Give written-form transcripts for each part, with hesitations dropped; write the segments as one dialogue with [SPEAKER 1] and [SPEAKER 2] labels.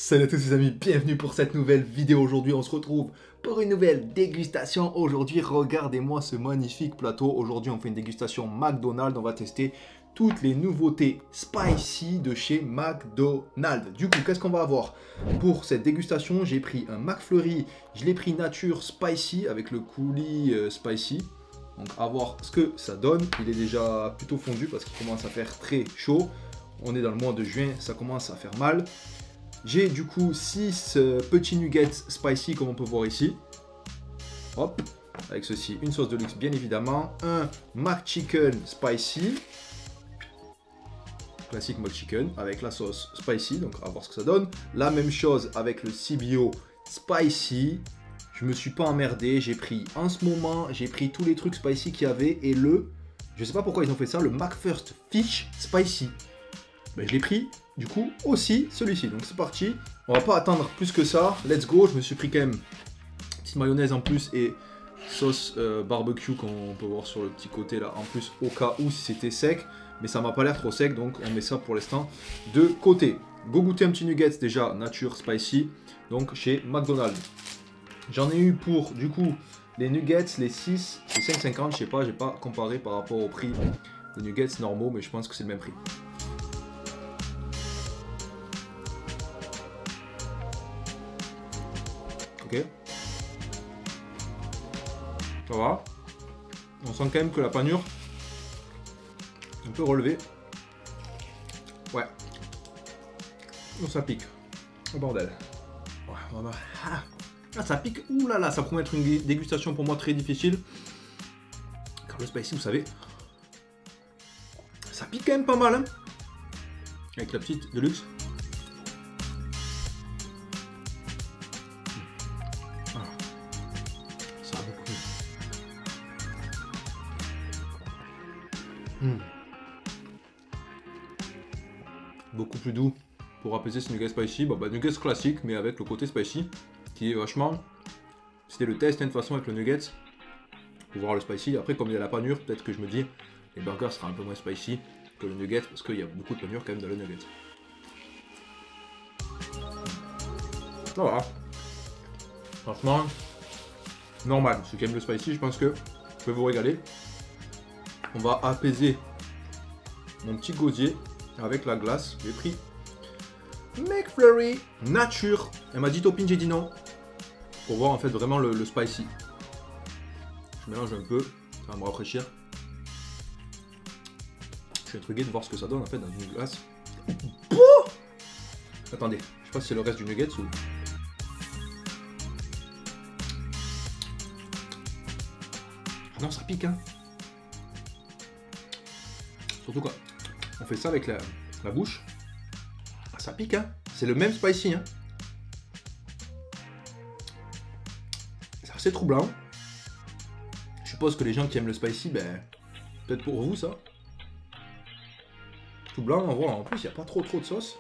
[SPEAKER 1] Salut à tous les amis, bienvenue pour cette nouvelle vidéo. Aujourd'hui on se retrouve pour une nouvelle dégustation. Aujourd'hui regardez-moi ce magnifique plateau. Aujourd'hui on fait une dégustation McDonald's. On va tester toutes les nouveautés spicy de chez McDonald's. Du coup qu'est-ce qu'on va avoir pour cette dégustation? J'ai pris un McFlurry, je l'ai pris nature spicy avec le coulis spicy. Donc à voir ce que ça donne. Il est déjà plutôt fondu parce qu'il commence à faire très chaud. On est dans le mois de juin, ça commence à faire mal. J'ai du coup 6 petits nuggets spicy comme on peut voir ici. Hop, avec ceci, une sauce de luxe bien évidemment. Un McChicken spicy. Classique McChicken avec la sauce spicy, donc à voir ce que ça donne. La même chose avec le CBO spicy. Je me suis pas emmerdé, j'ai pris en ce moment, j'ai pris tous les trucs spicy qu'il y avait et je sais pas pourquoi ils ont fait ça, le McFirst Fish spicy. Ben, je l'ai pris du coup aussi celui-ci, donc c'est parti, on va pas attendre plus que ça, let's go. Je me suis pris quand même petite mayonnaise en plus et sauce barbecue qu'on peut voir sur le petit côté là en plus au cas où si c'était sec, mais ça m'a pas l'air trop sec donc on met ça pour l'instant de côté. Go goûter un petit nuggets déjà nature spicy donc chez McDonald's. J'en ai eu pour du coup les nuggets, les 6 c'est 5,50, je sais pas, j'ai pas comparé par rapport au prix des nuggets normaux mais je pense que c'est le même prix. Ok. Ça va. On sent quand même que la panure est un peu relevée. Ouais. Oh, ça pique. Oh bordel. Ouais, ah, ça pique. Ouh là là, ça promet être une dégustation pour moi très difficile. Car le spicy, vous savez, ça pique quand même pas mal. Hein, avec la petite de luxe. Beaucoup plus doux pour apaiser ce nuggets spicy. Bah, nuggets classique mais avec le côté spicy qui est vachement. C'était le test de toute façon avec le nuggets pour voir le spicy. Après comme il y a la panure, peut-être que je me dis les burgers sera un peu moins spicy que le nuggets parce qu'il y a beaucoup de panure quand même dans le nuggets. Voilà. Franchement normal. Ceux qui aiment le spicy, je pense que je peux vous régaler. On va apaiser mon petit gosier avec la glace. J'ai pris McFlurry nature. Elle m'a dit topping, j'ai dit non. Pour voir en fait vraiment le spicy. Je mélange un peu, ça va me rafraîchir. Je suis intrigué de voir ce que ça donne en fait dans une glace. Oh, attendez, je sais pas si c'est le reste du nuggets ou. Ah non, ça pique hein. Surtout quoi. On fait ça avec la bouche. Ah, ça pique, hein. C'est le même spicy, hein. C'est assez troublant. Je suppose que les gens qui aiment le spicy, ben, peut-être pour vous, ça. Troublant, on voit, en plus, il n'y a pas trop de sauce.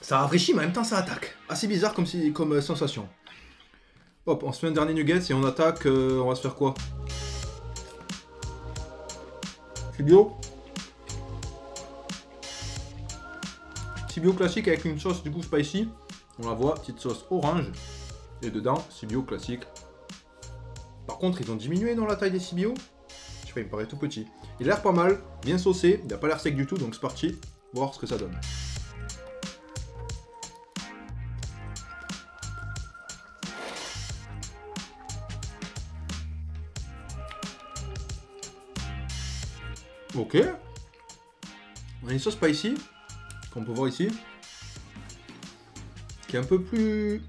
[SPEAKER 1] Ça rafraîchit, mais en même temps, ça attaque. Assez bizarre comme sensation. Hop, on se fait un dernier nuggets et on attaque. On va se faire quoi? CBO. CBO classique avec une sauce du coup spicy. On la voit, petite sauce orange. Et dedans, CBO classique. Par contre, ils ont diminué dans la taille des CBO. Je sais pas, il me paraît tout petit. Il a l'air pas mal, bien saucé. Il n'a pas l'air sec du tout, donc c'est parti. Voir ce que ça donne. Ok. On a une sauce spicy, qu'on peut voir ici, qui est un peu plus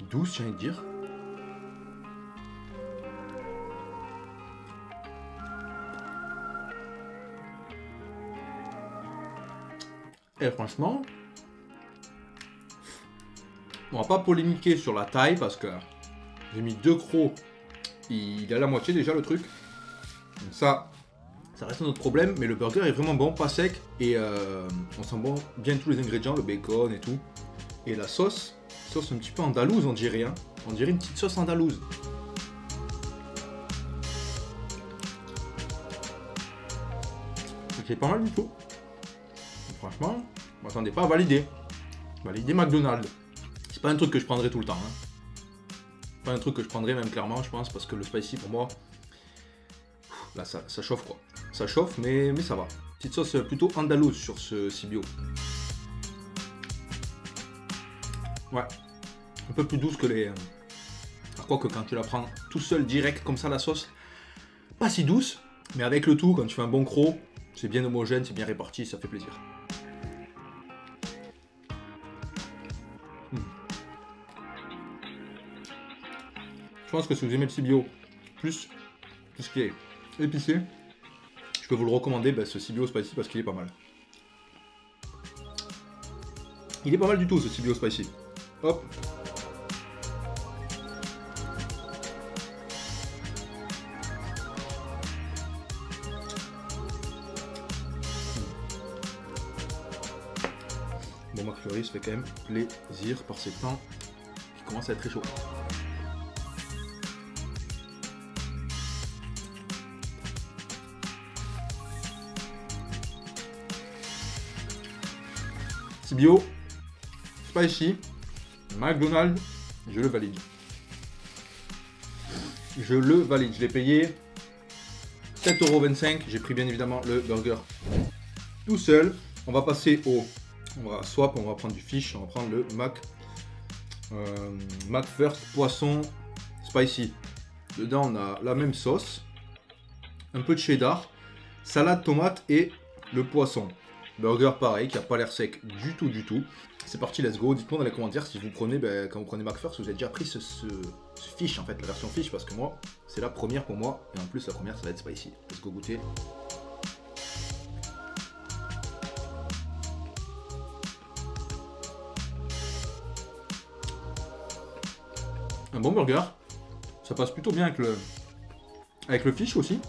[SPEAKER 1] douce, j'ai envie de dire. Et franchement, on va pas polémiquer sur la taille parce que j'ai mis 2 crocs, il a la moitié déjà le truc. Donc ça reste un autre problème, mais le burger est vraiment bon, pas sec, et on sent bon, bien tous les ingrédients, le bacon et tout. Et la sauce un petit peu andalouse on dirait, hein. On dirait une petite sauce andalouse. C'est pas mal du tout. Franchement, je m'attendais pas à valider. Bah, l'idée McDonald's, c'est pas un truc que je prendrais tout le temps. Hein. Pas un truc que je prendrais même clairement, je pense, parce que le spicy pour moi, là ça chauffe quoi. Ça chauffe, mais ça va. Petite sauce plutôt andalouse sur ce Sibio. Ouais, un peu plus douce que les... Quoique quand tu la prends tout seul, direct, comme ça, la sauce, pas si douce, mais avec le tout, quand tu fais un bon croc, c'est bien homogène, c'est bien réparti, ça fait plaisir. Je pense que si vous aimez le Sibio, plus tout ce qui est épicé, je peux vous le recommander, ce Sibio Spicy, parce qu'il est pas mal. Il est pas mal du tout, ce Sibio Spicy. Hop. Bon, McFlurry se fait quand même plaisir par ces temps qui commencent à être très chauds. Sibio, Spicy, McDonald's, je le valide. Je le valide. Je l'ai payé 7,25 €. J'ai pris bien évidemment le burger tout seul. On va passer au... On va swap, on va prendre du fish, on va prendre le McFirst poisson spicy. Dedans on a la même sauce, un peu de cheddar, salade tomate et le poisson. Burger pareil, qui a pas l'air sec du tout. C'est parti, let's go. Dites-moi dans les commentaires si vous prenez, quand vous prenez McFirst, vous avez déjà pris ce fish en fait, la version fish, parce que moi, c'est la première pour moi. Et en plus, la première, ça va être spicy. Let's go goûter. Un bon burger. Ça passe plutôt bien avec le fish aussi.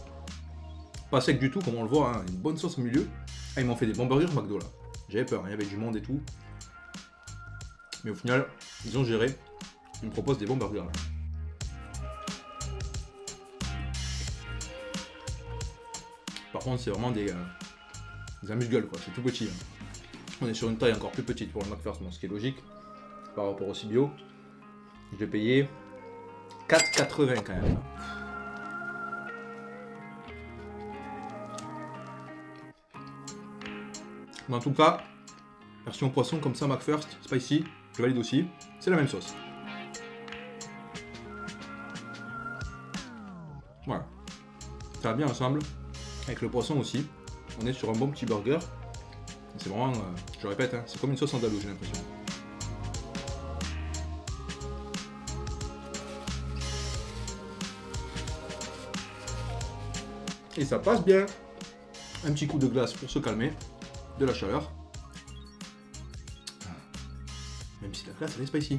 [SPEAKER 1] Pas sec du tout, comme on le voit, hein. Une bonne sauce au milieu. Ah, ils m'ont fait des bons burgers McDo là. J'avais peur, hein. Il y avait du monde et tout. Mais au final, ils ont géré. Ils me proposent des bons burgers là. Par contre, c'est vraiment des amuse-gueules quoi. C'est tout petit. Hein. On est sur une taille encore plus petite pour le McFirst, ce qui est logique par rapport au Sibio. Je l'ai payé 4,80 quand même. Mais en tout cas, version poisson comme ça, McFirst, spicy, je valide aussi. C'est la même sauce. Voilà. Ça va bien ensemble. Avec le poisson aussi. On est sur un bon petit burger. C'est vraiment, je répète, hein, c'est comme une sauce andalouse, j'ai l'impression. Et ça passe bien. Un petit coup de glace pour se calmer. De la chaleur. Même si la glace elle est spicy.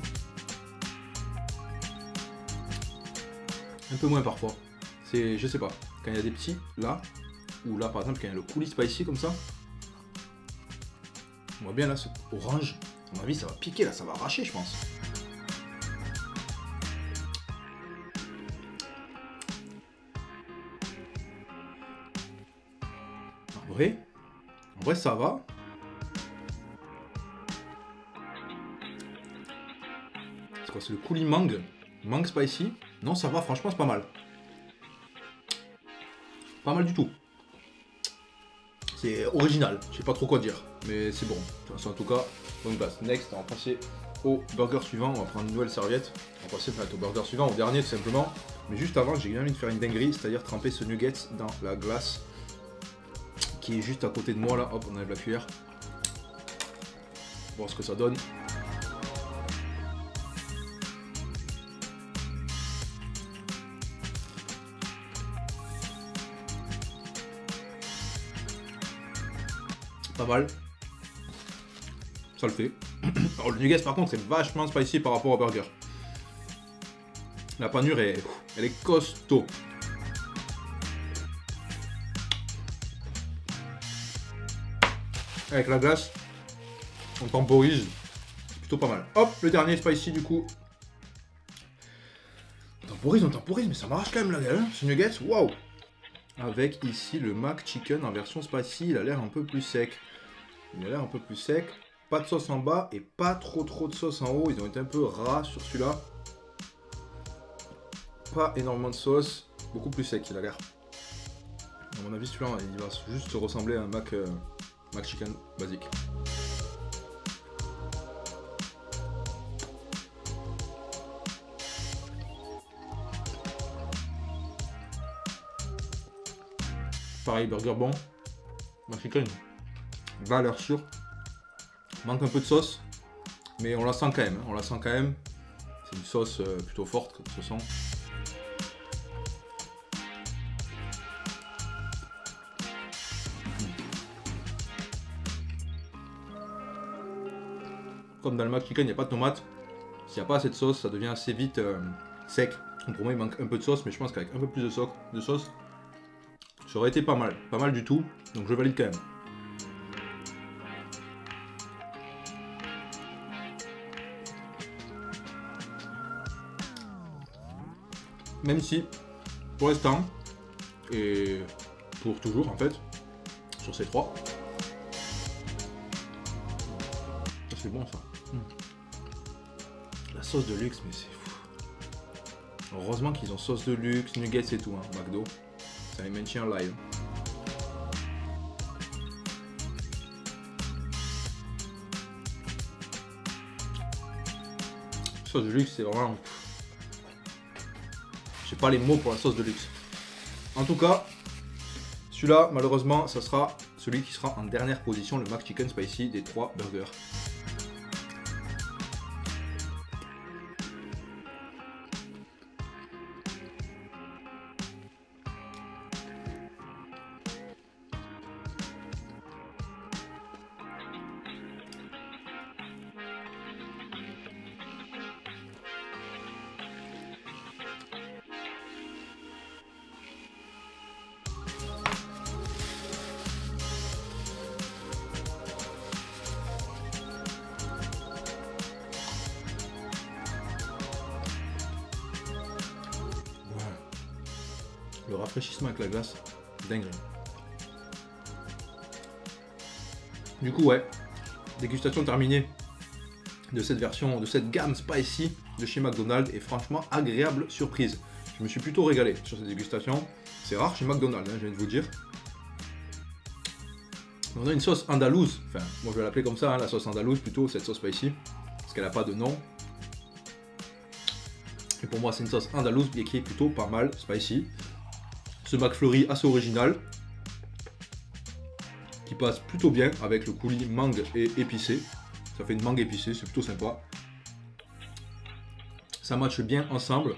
[SPEAKER 1] Un peu moins parfois. C'est, je sais pas, quand il y a des petits là, ou là par exemple quand il y a le coulis spicy comme ça. On voit bien là ce orange. À mon avis ça va piquer là, ça va arracher je pense. En vrai ça va. C'est quoi, c'est le coulis mangue. Mangue spicy. Non ça va, franchement c'est pas mal. Pas mal du tout. C'est original, je sais pas trop quoi dire. Mais c'est bon. En tout cas, bonne place. Next, on va passer au burger suivant. On va prendre une nouvelle serviette. On va passer au burger suivant, au dernier tout simplement. Mais juste avant, j'ai envie de faire une dinguerie, c'est-à-dire tremper ce nugget dans la glace qui est juste à côté de moi là. Hop, on enlève la cuillère. Voir ce que ça donne. Pas mal. Ça le fait. Alors le nuggets par contre c'est vachement spicy par rapport au burger. La panure elle est costaud. Avec la glace, on temporise. C'est plutôt pas mal. Hop, le dernier spicy du coup. On temporise, mais ça m'arrache quand même la gueule, hein, ce nuggets. Waouh! Avec ici le Mac Chicken en version spicy, il a l'air un peu plus sec. Il a l'air un peu plus sec. Pas de sauce en bas et pas trop de sauce en haut. Ils ont été un peu ras sur celui-là. Pas énormément de sauce. Beaucoup plus sec, il a l'air. À mon avis, celui-là, il va juste ressembler à un Mac Chicken basique. Pareil, burger bon. Mac Chicken, valeur sûre. Manque un peu de sauce, mais on la sent quand même. On la sent quand même. C'est une sauce plutôt forte, comme ça se sent. Comme dans le Mac Chicken, il n'y a pas de tomate. S'il n'y a pas assez de sauce, ça devient assez vite sec. Donc pour moi, il manque un peu de sauce, mais je pense qu'avec un peu plus de sauce, ça aurait été pas mal du tout. Donc je valide quand même. Même si, pour l'instant, et pour toujours en fait, sur ces trois, ça c'est bon ça. La sauce de luxe, mais c'est fou. Heureusement qu'ils ont sauce de luxe, nuggets et tout, hein, McDo. Ça les maintient en live. Sauce de luxe, c'est vraiment... J'ai pas les mots pour la sauce de luxe. En tout cas, celui-là, malheureusement, ça sera celui qui sera en dernière position, le Mac Chicken Spicy des 3 burgers. Le rafraîchissement avec la glace, dingue. Du coup, ouais, dégustation terminée de cette version, de cette gamme spicy de chez McDonald's, et franchement, agréable surprise. Je me suis plutôt régalé sur cette dégustation. C'est rare chez McDonald's, hein, je viens de vous dire. On a une sauce andalouse, enfin, moi je vais l'appeler comme ça, hein, la sauce andalouse plutôt, cette sauce spicy, parce qu'elle n'a pas de nom. Et pour moi, c'est une sauce andalouse et qui est plutôt pas mal spicy. Ce McFlurry assez original, qui passe plutôt bien avec le coulis mangue et épicé. Ça fait une mangue épicée, c'est plutôt sympa. Ça matche bien ensemble.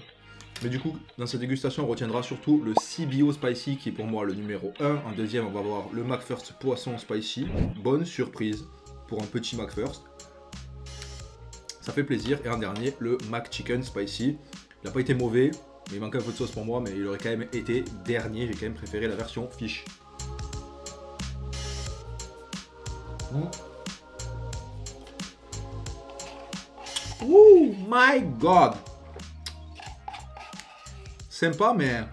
[SPEAKER 1] Mais du coup, dans cette dégustation, on retiendra surtout le CBO Spicy, qui est pour moi le numéro 1. En deuxième, on va voir le McFirst Poisson Spicy. Bonne surprise pour un petit McFirst. Ça fait plaisir. Et en dernier, le Mac Chicken Spicy. Il n'a pas été mauvais. Mais il manque un peu de sauce pour moi, mais il aurait quand même été dernier. J'ai quand même préféré la version fish. Oh my god! Sympa, mais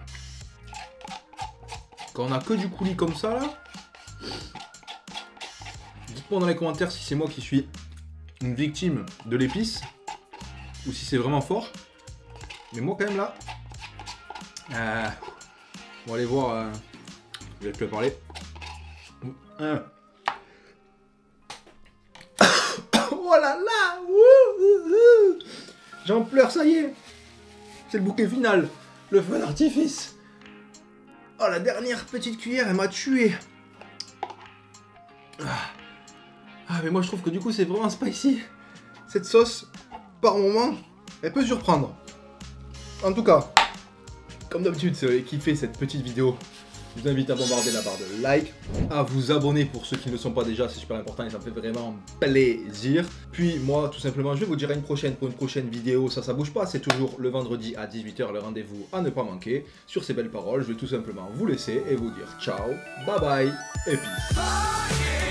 [SPEAKER 1] quand on a que du coulis comme ça là, dites-moi dans les commentaires si c'est moi qui suis une victime de l'épice ou si c'est vraiment fort. Mais moi quand même là, on va aller voir. Je vais plus parler. Oh là là, j'en pleure, ça y est. C'est le bouquet final, le feu d'artifice. Oh, la dernière petite cuillère, elle m'a tué. Ah, mais moi je trouve que du coup c'est vraiment spicy. Cette sauce, par moment, elle peut surprendre. En tout cas, comme d'habitude, si vous avez kiffé cette petite vidéo, je vous invite à bombarder la barre de like, à vous abonner pour ceux qui ne le sont pas déjà, c'est super important et ça me fait vraiment plaisir. Puis moi, tout simplement, je vais vous dire à une prochaine pour une prochaine vidéo. Ça bouge pas, c'est toujours le vendredi à 18 h, le rendez-vous à ne pas manquer. Sur ces belles paroles, je vais tout simplement vous laisser et vous dire ciao, bye bye et peace.